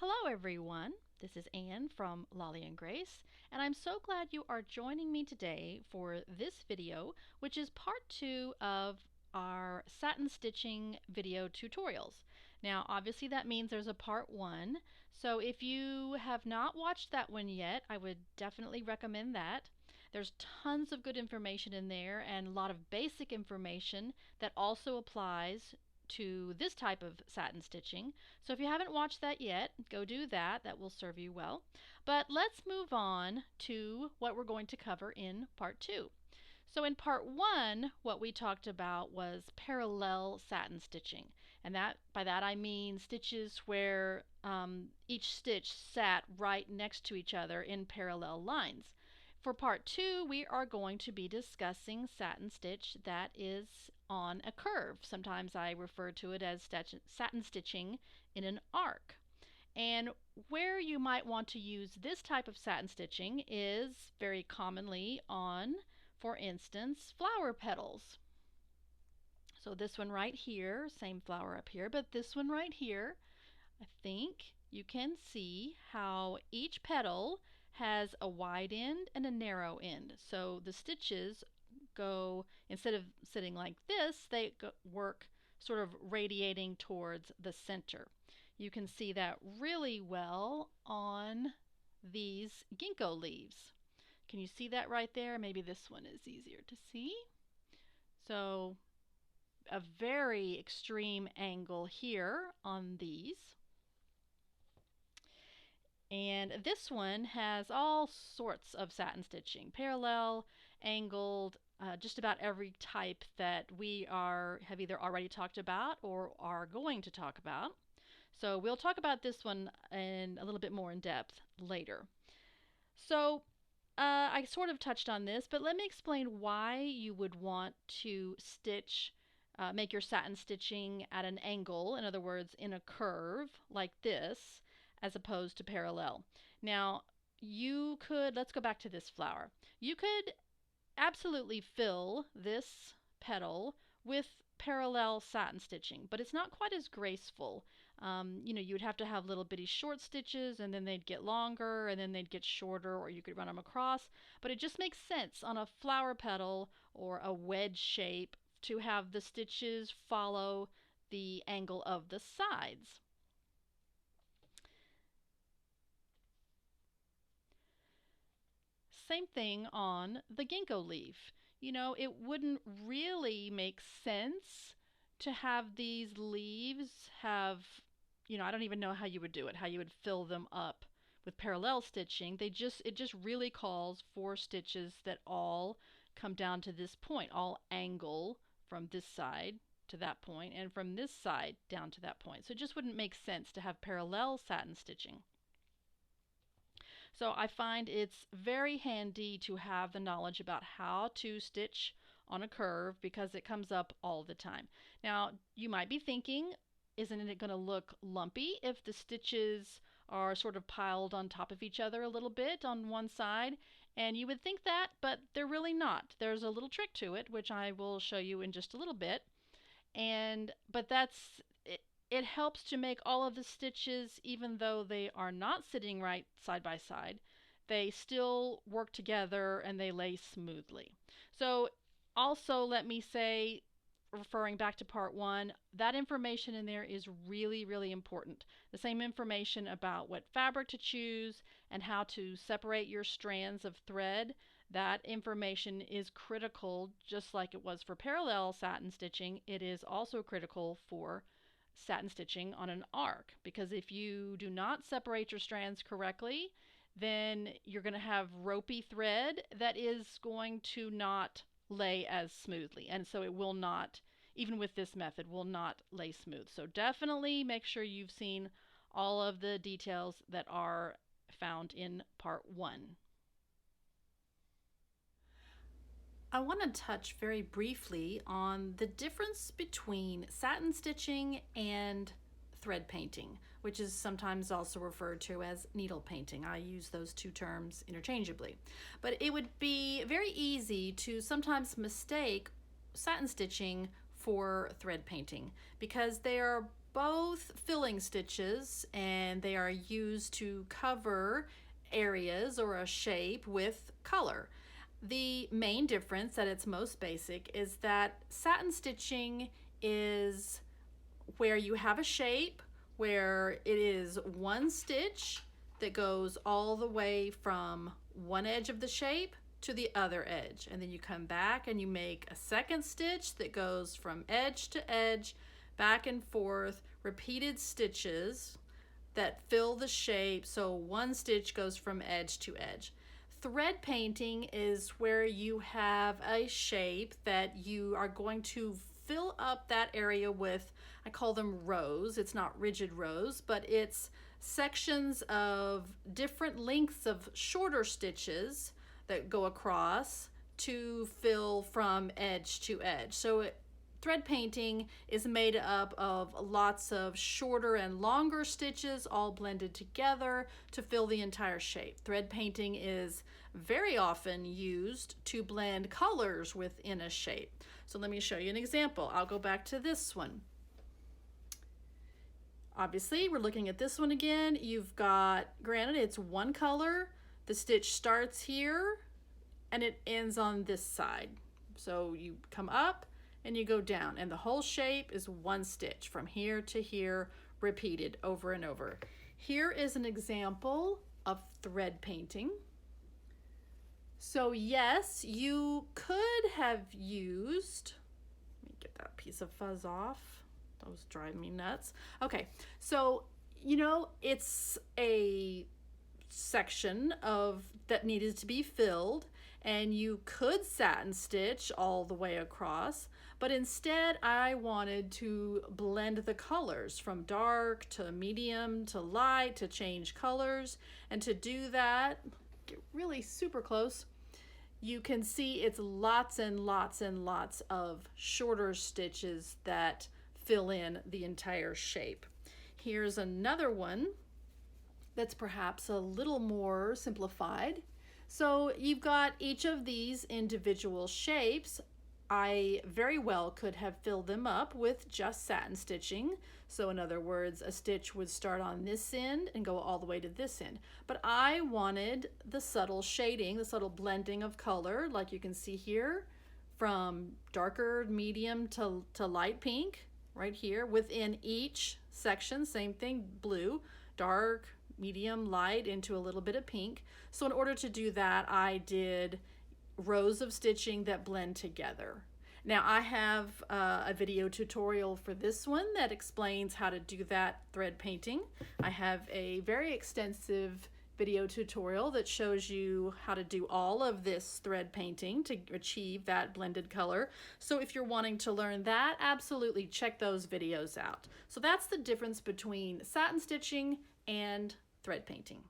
Hello everyone, this is Anne from Lolli and Grace, and I'm so glad you are joining me today for this video, which is part 2 of our satin stitching video tutorials. Now obviously that means there's a part 1, so if you have not watched that one yet, I would definitely recommend that. There's tons of good information in there and a lot of basic information that also applies to this type of satin stitching. So if you haven't watched that yet, go do that. That will serve you well. But let's move on to what we're going to cover in part 2. So in part 1, what we talked about was parallel satin stitching. And by that I mean stitches where each stitch sat right next to each other in parallel lines. For part 2, we are going to be discussing satin stitch that is on a curve. Sometimes I refer to it as satin stitching in an arc. And where you might want to use this type of satin stitching is very commonly on, for instance, flower petals. So this one right here, same flower up here, but this one right here, I think you can see how each petal has a wide end and a narrow end. So the stitches go, instead of sitting like this, they work sort of radiating towards the center. You can see that really well on these ginkgo leaves. Can you see that right there? Maybe this one is easier to see. So a very extreme angle here on these. And this one has all sorts of satin stitching, parallel, angled, just about every type that we have either already talked about or are going to talk about. So we'll talk about this one in a little bit more in depth later. So I sort of touched on this, but let me explain why you would want to make your satin stitching at an angle, in other words, in a curve like this, as opposed to parallel. Now, let's go back to this flower. You could absolutely fill this petal with parallel satin stitching, but it's not quite as graceful. You would have to have little bitty short stitches, and then they'd get longer, and then they'd get shorter, or you could run them across. But it just makes sense on a flower petal or a wedge shape to have the stitches follow the angle of the sides. Same thing on the ginkgo leaf. It wouldn't really make sense to have these leaves have, I don't even know how you would do it, how you would fill them up with parallel stitching. It just really calls for stitches that all come down to this point, all angle from this side to that point and from this side down to that point. So it just wouldn't make sense to have parallel satin stitching. So I find it's very handy to have the knowledge about how to stitch on a curve because it comes up all the time. Now, you might be thinking, isn't it going to look lumpy if the stitches are sort of piled on top of each other a little bit on one side? And you would think that, but they're really not. There's a little trick to it, which I will show you in just a little bit. But it helps to make all of the stitches, even though they are not sitting right side by side, they still work together and they lay smoothly. So also let me say, referring back to part 1, that information in there is really, really important. The same information about what fabric to choose and how to separate your strands of thread, that information is critical, just like it was for parallel satin stitching. It is also critical for satin stitching on an arc, because if you do not separate your strands correctly, then you're going to have ropey thread that is going to not lay as smoothly, and so it will not, even with this method, will not lay smooth. So definitely make sure you've seen all of the details that are found in part 1. I want to touch very briefly on the difference between satin stitching and thread painting, which is sometimes also referred to as needle painting. I use those two terms interchangeably. But it would be very easy to sometimes mistake satin stitching for thread painting because they are both filling stitches and they are used to cover areas or a shape with color. The main difference at its most basic is that satin stitching is where you have a shape where it is one stitch that goes all the way from one edge of the shape to the other edge, and then you come back and you make a second stitch that goes from edge to edge, back and forth, repeated stitches that fill the shape, so one stitch goes from edge to edge. Thread painting is where you have a shape that you are going to fill up that area with, I call them rows. It's not rigid rows, but it's sections of different lengths of shorter stitches that go across to fill from edge to edge. So thread painting is made up of lots of shorter and longer stitches all blended together to fill the entire shape. Thread painting is very often used to blend colors within a shape. So let me show you an example. I'll go back to this one. Obviously, we're looking at this one again. You've got, granted, it's one color. The stitch starts here and it ends on this side. So you come up and you go down, and the whole shape is one stitch from here to here, repeated over and over. Here is an example of thread painting. So yes, you could have used, let me get that piece of fuzz off. Those drive me nuts. Okay, so it's a section of that needed to be filled, and you could satin stitch all the way across, but instead I wanted to blend the colors from dark to medium to light to change colors. And to do that, get really super close, you can see it's lots and lots and lots of shorter stitches that fill in the entire shape. Here's another one that's perhaps a little more simplified. So you've got each of these individual shapes. I very well could have filled them up with just satin stitching. So in other words, a stitch would start on this end and go all the way to this end. But I wanted the subtle shading, the subtle blending of color, like you can see here, from darker medium to light pink right here within each section. Same thing, blue, dark, medium, light into a little bit of pink. So in order to do that, I did rows of stitching that blend together. Now I have a video tutorial for this one that explains how to do that thread painting. I have a very extensive video tutorial that shows you how to do all of this thread painting to achieve that blended color. So if you're wanting to learn that, absolutely check those videos out. So that's the difference between satin stitching and thread painting.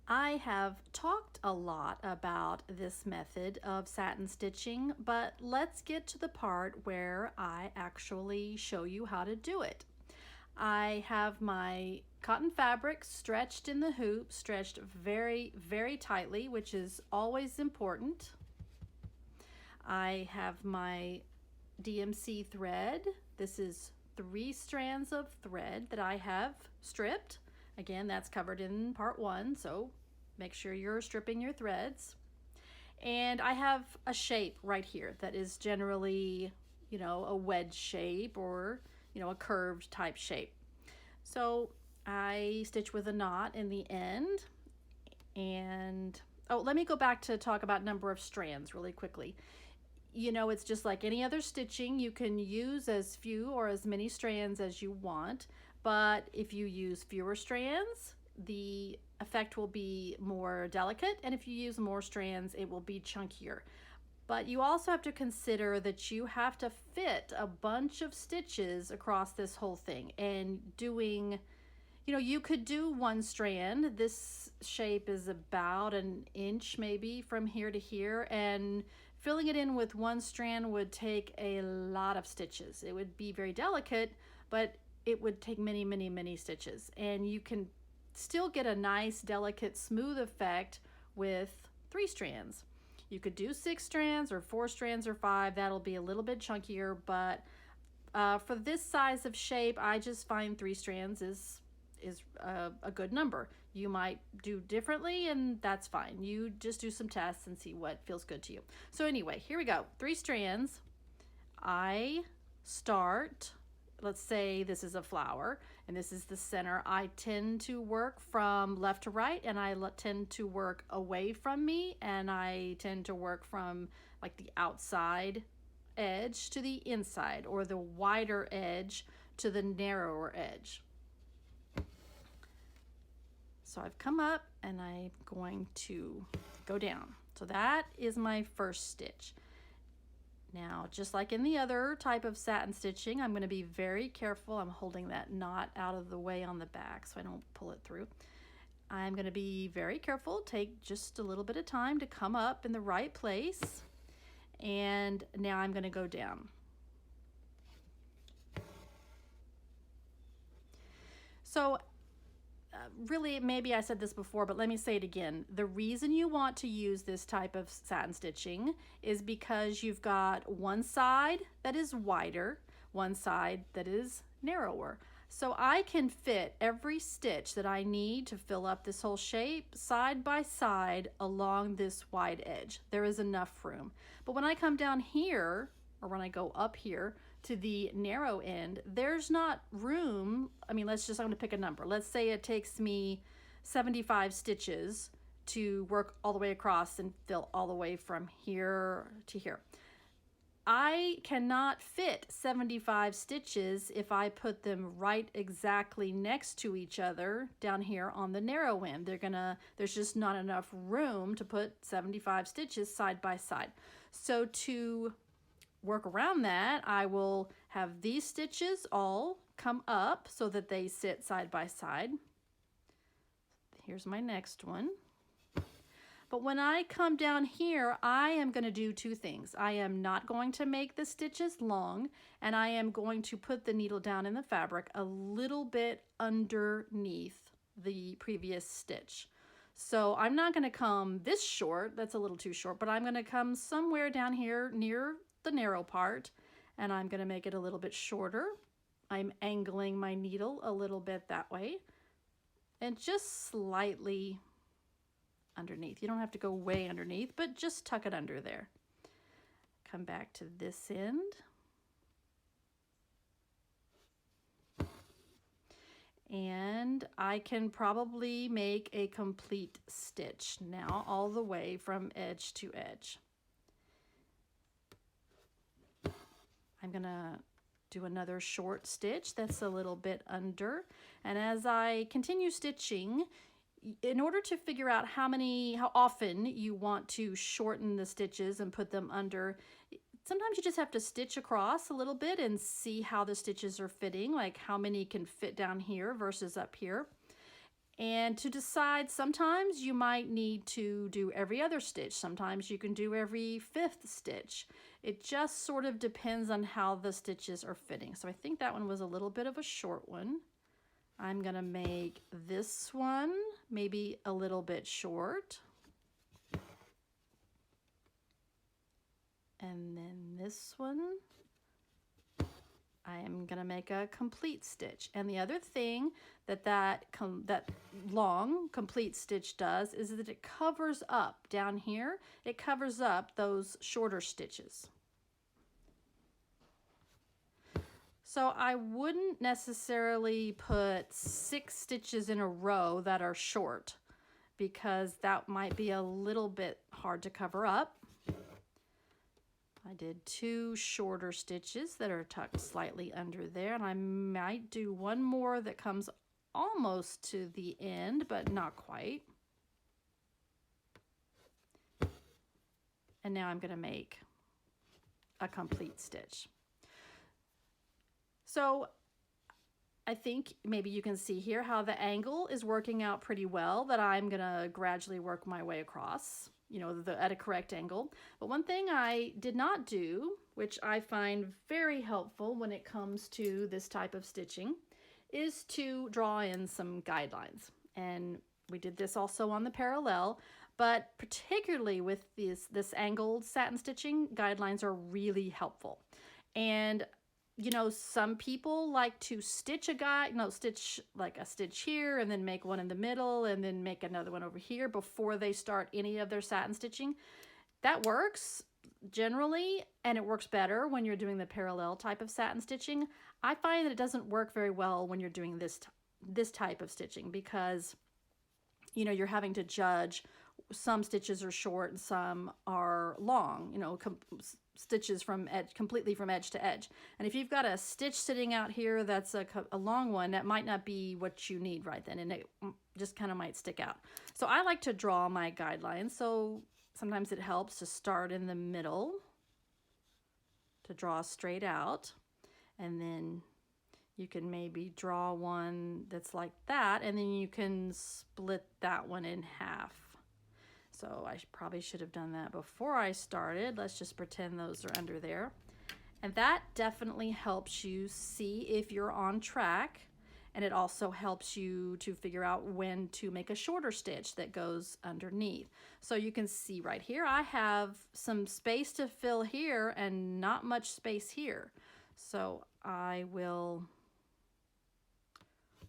I have talked a lot about this method of satin stitching, but let's get to the part where I actually show you how to do it. I have my cotton fabric stretched in the hoop, stretched very, very tightly, which is always important. I have my DMC thread. This is 3 strands of thread that I have stripped. Again, that's covered in part 1, so make sure you're stripping your threads. And I have a shape right here that is generally, a wedge shape or, a curved type shape. So I stitch with a knot in the end. And, let me go back to talk about number of strands really quickly. It's just like any other stitching. You can use as few or as many strands as you want. But if you use fewer strands, the effect will be more delicate, and if you use more strands, it will be chunkier. But you also have to consider that you have to fit a bunch of stitches across this whole thing, and doing, you could do 1 strand. This shape is about an inch maybe from here to here, and filling it in with 1 strand would take a lot of stitches. It would be very delicate, but it would take many, many, many stitches, and you can still get a nice, delicate, smooth effect with 3 strands. You could do 6 strands or 4 strands or 5. That'll be a little bit chunkier, but for this size of shape, I just find 3 strands is a good number. You might do differently, and that's fine. You just do some tests and see what feels good to you. So anyway, here we go. 3 strands. I start, let's say this is a flower and this is the center. I tend to work from left to right, and I tend to work away from me, and I tend to work from like the outside edge to the inside, or the wider edge to the narrower edge. So I've come up and I'm going to go down. So that is my first stitch. Now, just like in the other type of satin stitching, I'm going to be very careful. I'm holding that knot out of the way on the back so I don't pull it through. I'm going to be very careful, take just a little bit of time to come up in the right place. And now I'm going to go down. So really, maybe I said this before, but let me say it again. The reason you want to use this type of satin stitching is because you've got one side that is wider, one side that is narrower. So I can fit every stitch that I need to fill up this whole shape side by side along this wide edge. There is enough room. But when I come down here, or when I go up here to the narrow end, there's not room. I mean, I'm going to pick a number. Let's say it takes me 75 stitches to work all the way across and fill all the way from here to here. I cannot fit 75 stitches if I put them right exactly next to each other down here on the narrow end. There's just not enough room to put 75 stitches side by side. So to work around that, I will have these stitches all come up so that they sit side by side. Here's my next one. But when I come down here, I am going to do 2 things. I am not going to make the stitches long, and I am going to put the needle down in the fabric a little bit underneath the previous stitch. So I'm not going to come this short, that's a little too short, but I'm going to come somewhere down here near the narrow part, and I'm going to make it a little bit shorter. I'm angling my needle a little bit that way, and just slightly underneath. You don't have to go way underneath, but just tuck it under there. Come back to this end. And I can probably make a complete stitch now all the way from edge to edge. I'm gonna do another short stitch that's a little bit under, and as I continue stitching, in order to figure out how often you want to shorten the stitches and put them under, sometimes you just have to stitch across a little bit and see how the stitches are fitting, like how many can fit down here versus up here. And to decide, sometimes you might need to do every other stitch. Sometimes you can do every 5th stitch. It just sort of depends on how the stitches are fitting. So I think that one was a little bit of a short one. I'm gonna make this one maybe a little bit short. And then this one, I am gonna make a complete stitch. And the other thing that long complete stitch does is that it covers up down here. It covers up those shorter stitches. So I wouldn't necessarily put 6 stitches in a row that are short, because that might be a little bit hard to cover up. I did 2 shorter stitches that are tucked slightly under there, and I might do one more that comes almost to the end, but not quite. And now I'm going to make a complete stitch. So I think maybe you can see here how the angle is working out pretty well, that I'm going to gradually work my way across, you know, at a correct angle. But one thing I did not do, which I find very helpful when it comes to this type of stitching, is to draw in some guidelines. And we did this also on the parallel, But particularly with this angled satin stitching, guidelines are really helpful. And you know, some people like to stitch stitch like a stitch here and then make one in the middle and then make another one over here before they start any of their satin stitching. That works generally, and it works better when you're doing the parallel type of satin stitching. I find that it doesn't work very well when you're doing this type of stitching, because you know, you're having to judge some stitches are short and some are long, you know, stitches from edge, completely from edge to edge. And if you've got a stitch sitting out here that's a long one, that might not be what you need right then, and it just kind of might stick out. So I like to draw my guidelines. So sometimes it helps to start in the middle to draw straight out, and then you can maybe draw one that's like that, and then you can split that one in half. So I probably should have done that before I started. Let's just pretend those are under there. And that definitely helps you see if you're on track. And it also helps you to figure out when to make a shorter stitch that goes underneath. So you can see right here, I have some space to fill here and not much space here. So I will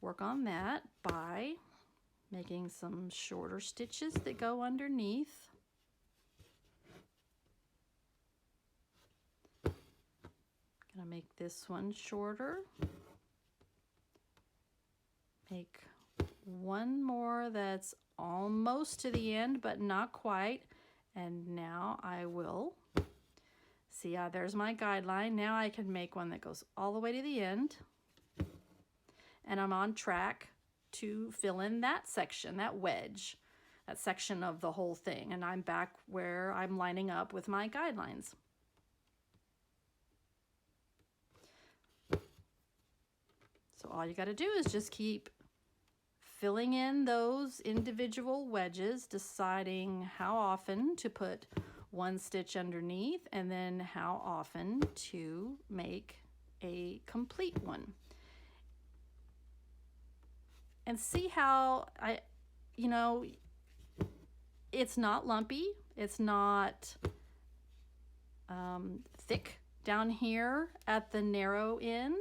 work on that by making some shorter stitches that go underneath. Gonna make this one shorter. Make one more that's almost to the end, but not quite. And now I will see, there's my guideline. Now I can make one that goes all the way to the end. And I'm on track to fill in that section, that wedge, that section of the whole thing. And I'm back where I'm lining up with my guidelines. So all you got to do is just keep filling in those individual wedges, deciding how often to put one stitch underneath and then how often to make a complete one. And see how it's not lumpy, it's not thick down here at the narrow end.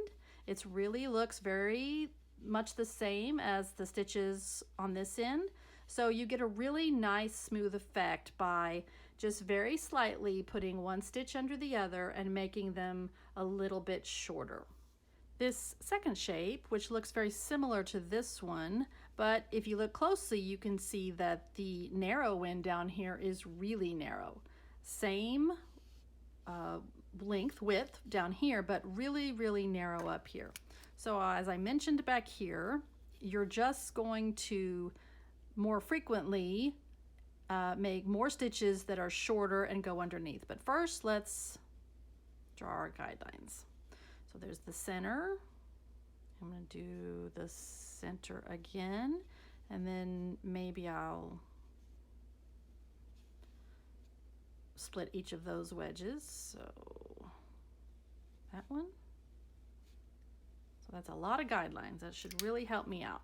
It really looks very much the same as the stitches on this end. So you get a really nice smooth effect by just very slightly putting one stitch under the other and making them a little bit shorter. This second shape, which looks very similar to this one, but if you look closely, you can see that the narrow end down here is really narrow. Same width down here, but really, really narrow up here. So as I mentioned back here, you're just going to more frequently make more stitches that are shorter and go underneath. But first, let's draw our guidelines. So there's the center. I'm going to do the center again, and then maybe I'll split each of those wedges. So that one. So that's a lot of guidelines. That should really help me out.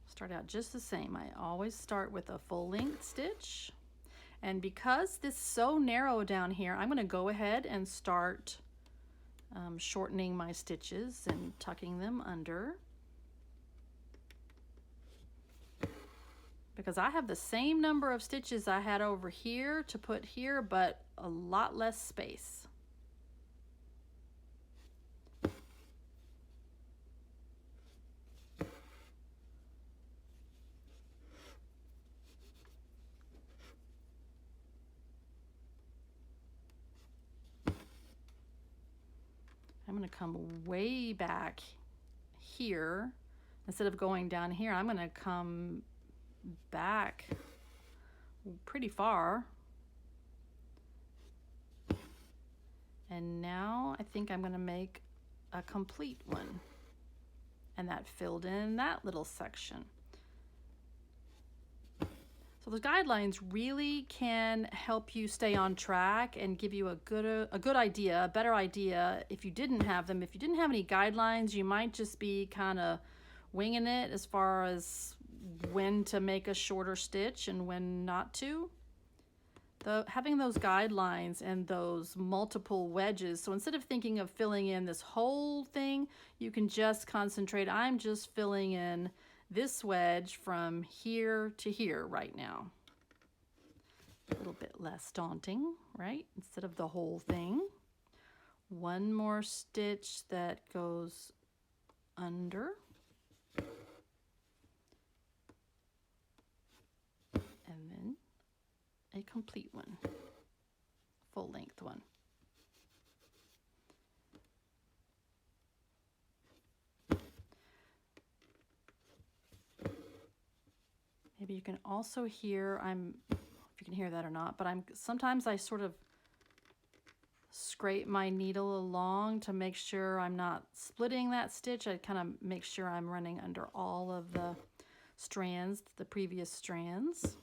Start out just the same. I always start with a full length stitch. And because this is so narrow down here, I'm going to go ahead and start shortening my stitches and tucking them under. Because I have the same number of stitches I had over here to put here, but a lot less space. I'm going to come way back here. Instead of going down here, I'm going to come back pretty far. And now I think I'm going to make a complete one. And that filled in that little section. So the guidelines really can help you stay on track and give you a good idea, a better idea if you didn't have them. If you didn't have any guidelines, you might just be kind of winging it as far as when to make a shorter stitch and when not to. Having those guidelines and those multiple wedges, so instead of thinking of filling in this whole thing, you can just concentrate, I'm just filling in this wedge from here to here right now. A little bit less daunting, right? Instead of the whole thing. One more stitch that goes under. And then a complete one, full length one. Maybe you can also hear, if you can hear that or not, but sometimes I sort of scrape my needle along to make sure I'm not splitting that stitch. I kind of make sure I'm running under all of the strands, the previous strands.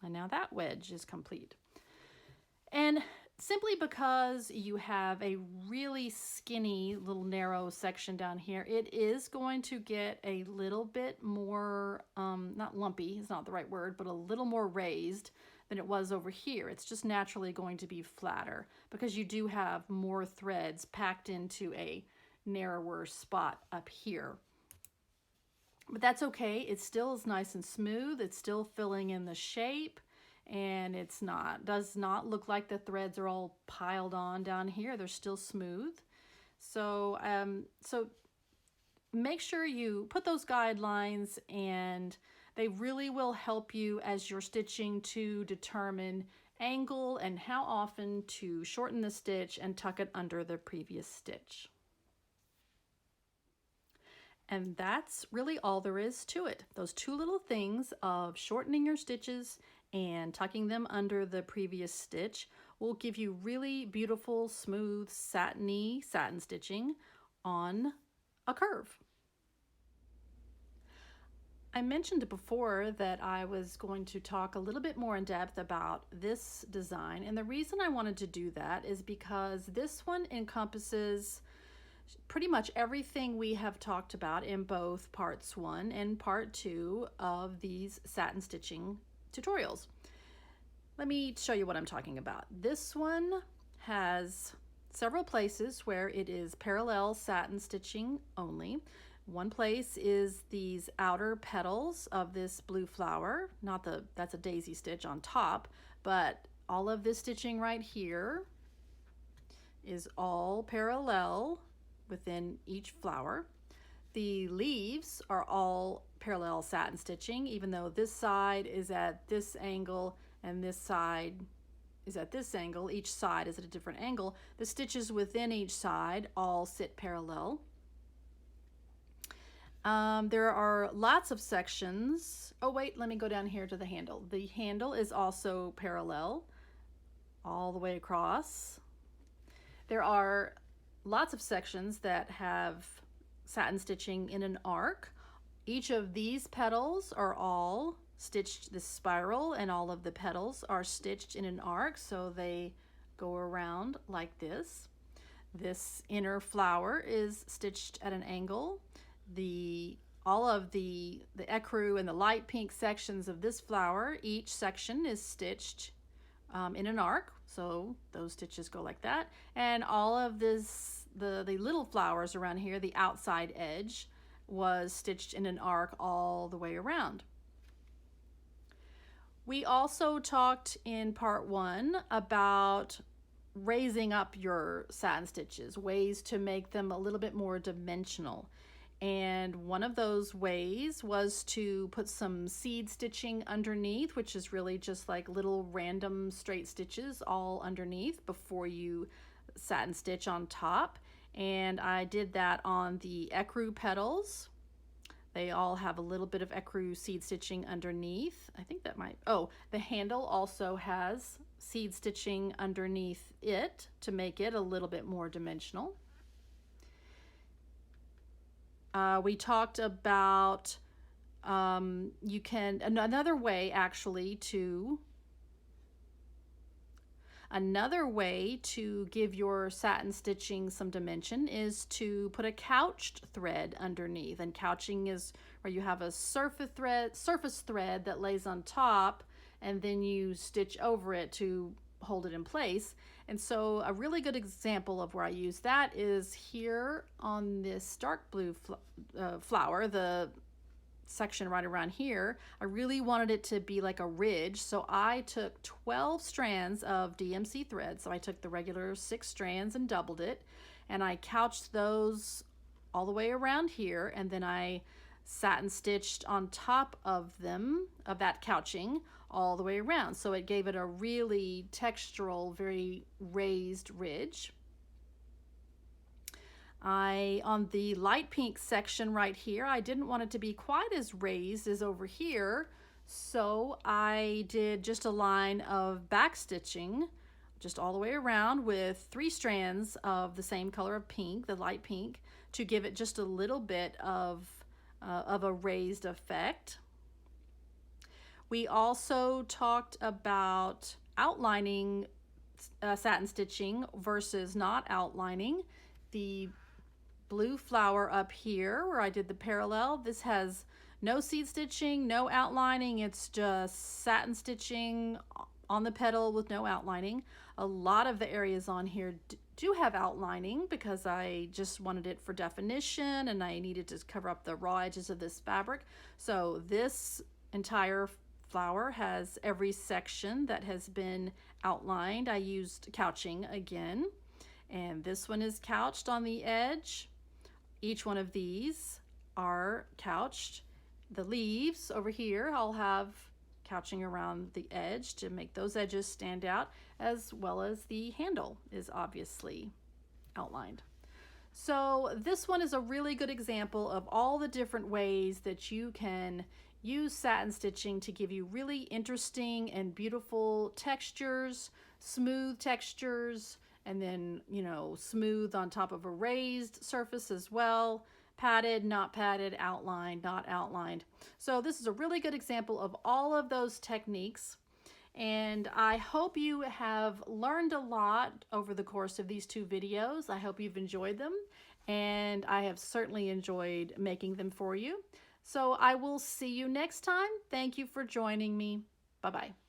And now that wedge is complete. And simply because you have a really skinny little narrow section down here, it is going to get a little bit more, not lumpy, it's not the right word, but a little more raised than it was over here. It's just naturally going to be flatter because you do have more threads packed into a narrower spot up here. But that's okay. It still is nice and smooth. It's still filling in the shape, and does not look like the threads are all piled on down here. They're still smooth. So make sure you put those guidelines, and they really will help you as you're stitching to determine angle and how often to shorten the stitch and tuck it under the previous stitch. And that's really all there is to it. Those two little things of shortening your stitches and tucking them under the previous stitch will give you really beautiful, smooth, satiny satin stitching on a curve. I mentioned before that I was going to talk a little bit more in depth about this design, and the reason I wanted to do that is because this one encompasses pretty much everything we have talked about in both parts 1 and part 2 of these satin stitching tutorials. Let me show you what I'm talking about. This one has several places where it is parallel satin stitching only. One place is these outer petals of this blue flower, that's a daisy stitch on top, but all of this stitching right here is all parallel within each flower. The leaves are all parallel satin stitching, even though this side is at this angle and this side is at this angle. Each side is at a different angle. The stitches within each side all sit parallel. There are lots of sections. Oh wait, let me go down here to the handle. The handle is also parallel all the way across. There are lots of sections that have satin stitching in an arc. Each of these petals are all stitched this spiral, and all of the petals are stitched in an arc, so they go around like this. This inner flower is stitched at an angle. All of the ecru and the light pink sections of this flower, each section is stitched in an arc, so those stitches go like that. And all of this, the little flowers around here, the outside edge was stitched in an arc all the way around. We also talked in part 1 about raising up your satin stitches, ways to make them a little bit more dimensional. And one of those ways was to put some seed stitching underneath, which is really just like little random straight stitches all underneath before you satin stitch on top. And I did that on the ecru petals. They all have a little bit of ecru seed stitching underneath. I think that might, oh, the handle also has seed stitching underneath it to make it a little bit more dimensional. We talked about You can, another way actually to Another way to give your satin stitching some dimension is to put a couched thread underneath. And couching is where you have a surface thread that lays on top, and then you stitch over it to hold it in place. And so a really good example of where I use that is here on this dark blue flower, the section right around here. I really wanted it to be like a ridge, so I took 12 strands of DMC thread. So I took the regular 6 strands and doubled it, and I couched those all the way around here, and then I satin stitched on top of them, of that couching, all the way around. So it gave it a really textural, very raised ridge. On the light pink section right here, I didn't want it to be quite as raised as over here, so I did just a line of back stitching just all the way around with 3 strands of the same color of pink, the light pink, to give it just a little bit of a raised effect. We also talked about outlining satin stitching versus not outlining. The blue flower up here where I did the parallel, this has no seed stitching, no outlining. It's just satin stitching on the petal with no outlining. A lot of the areas on here do have outlining because I just wanted it for definition and I needed to cover up the raw edges of this fabric. So this entire flower has every section that has been outlined. I used couching again, and this one is couched on the edge. Each one of these are couched. The leaves over here, I'll have couching around the edge to make those edges stand out, as well as the handle is obviously outlined. So this one is a really good example of all the different ways that you can use satin stitching to give you really interesting and beautiful textures, smooth textures, and then, you know, smooth on top of a raised surface as well, padded, not padded, outlined, not outlined. So this is a really good example of all of those techniques, and I hope you have learned a lot over the course of these 2 videos. I hope you've enjoyed them, and I have certainly enjoyed making them for you. So I will see you next time. Thank you for joining me. Bye-bye.